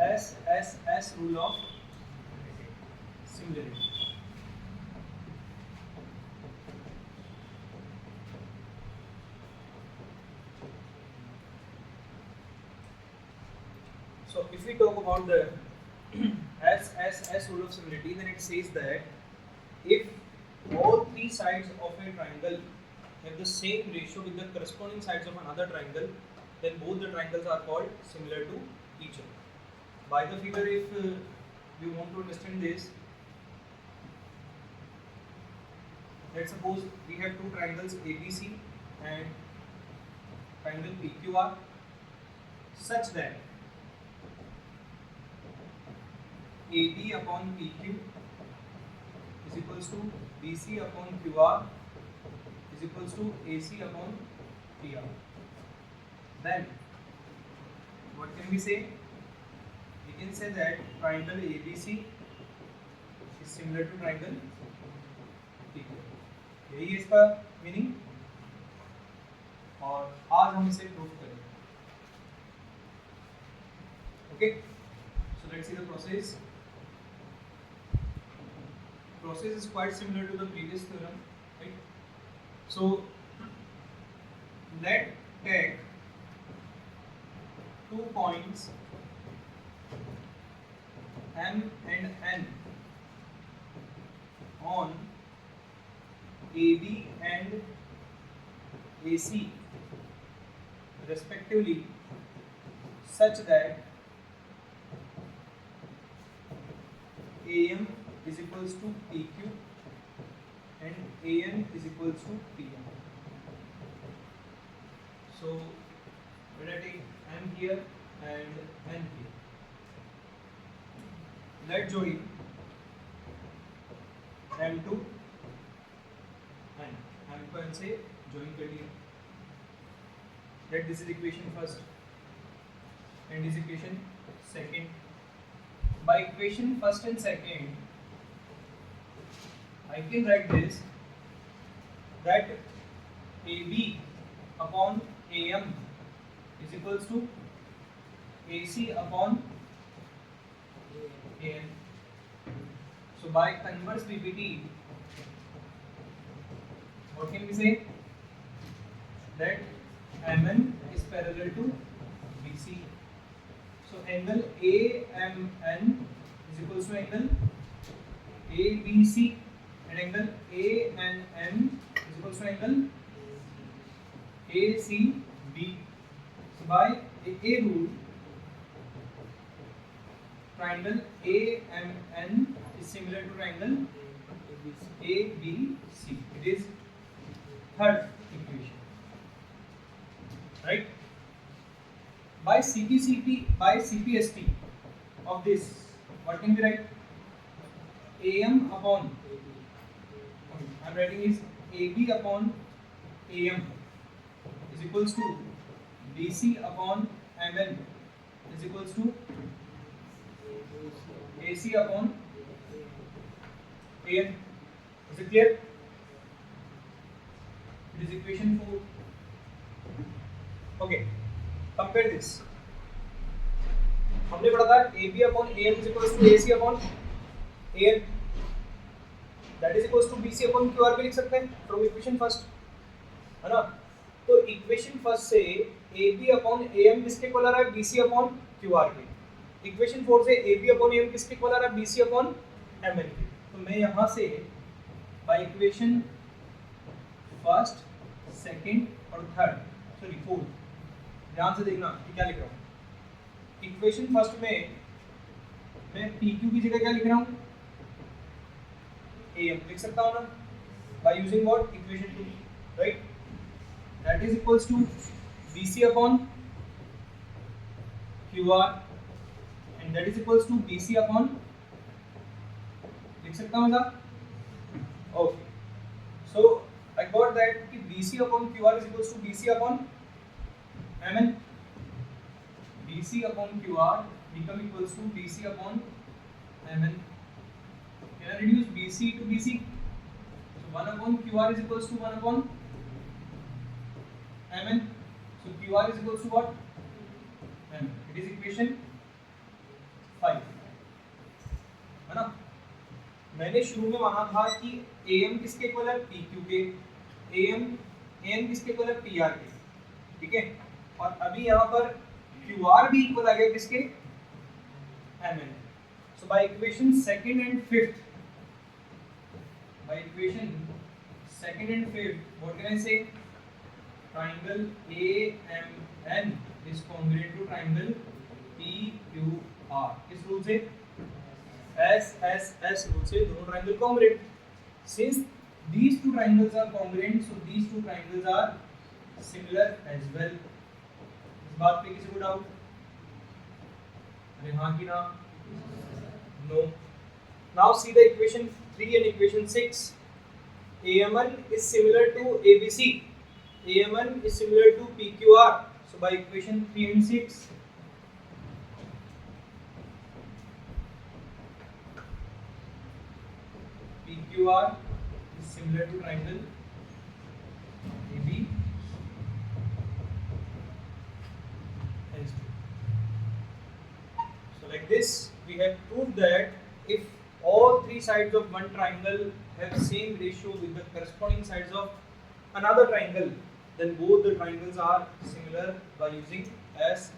SSS rule of similarity. So if we talk about the SSS rule of similarity, then it says that if all three sides of a triangle have the same ratio with the corresponding sides of another triangle, then both the triangles are called similar to each other. By the figure, if we want to understand this, let's suppose we have two triangles ABC and triangle PQR, such that AB upon PQ is equals to BC upon QR is equals to AC upon PR. Then what can we say? We can say that triangle ABC is similar to triangle PQ. यही है इसका meaning, और आज हम इसे prove करेंगे. Okay, so let's see the process. Process is quite similar to the previous theorem, right? So let's take 2 points M and N on AB and AC respectively, such that AM is equals to PQ and AN is equals to PM. So when I take M here and N here, let's join M to N. M को N से join कर लिया. Let this is equation first and this equation second. By equation first and second, I can write this, that AB upon AM is equals to AC upon AN. So by converse PPT, what can we say? That MN is parallel to BC. So angle AMN is equals to angle ABC, and angle ANN is equals to angle ACB. So by A rule, triangle AMN is similar to triangle ABC. It is third equation, right? By CPST of this, what can we write? AM upon, I am writing is AB upon AM is equals to BC upon MN is equals to AC upon AN. Is it clear? It is equation 4. Okay, compare this. हमने पढ़ा था AB upon AM is equals to AC upon AN, that is equals to BC upon QR भी लिख सकते हैं from equation first, है ना? तो equation first से AB upon AM किसके इक्वल आ रहा है? BC upon QR के. equation 4 से AB upon AM किसके इक्वल आ रहा है? BC upon MN के. तो मैं यहाँ से by equation फर्स्ट, सेकंड और थर्ड, सॉरी फोर्थ, ध्यान से देखना कि क्या लिख रहा हूँ. इक्वेशन फर्स्ट में मैं PQ की जगह क्या लिख रहा हूँ? AM लिख सकता हूँ ना, by using what? Equation 2, right? That is equals to BC upon QR and that is equals to BC upon, लिख सकता हूँ ना? Okay, so I got that कि BC upon QR is equals to BC upon MN. BC upon QR become equals to BC upon MN. Can I reduce BC to BC? So 1 upon QR is equals to 1 upon MN. So QR is equals to what? MN. It is equation मैंने शुरू में माना था कि AM किसके equal है, PQ के, AM किसके इक्वल है, PR के, ठीक है। और अभी यहाँ पर QR भी इक्वल आ गया किसके, MN। So by equation second and fifth, what can I say, triangle AMN is congruent to triangle PQR। किस रूल से, S रूल से दोनों triangle congruent. Since these two triangles are congruent, so these two triangles are similar as well. इस बात पे किसी को doubt? अरे हाँ कि ना? No. Now see the equation 3 and equation 6. AMN is similar to ABC. AMN is similar to PQR. So by equation 3 and 6, PQR is similar to triangle AB and C. So like this, we have proved that if all three sides of one triangle have same ratio with the corresponding sides of another triangle, then both the triangles are similar by using S.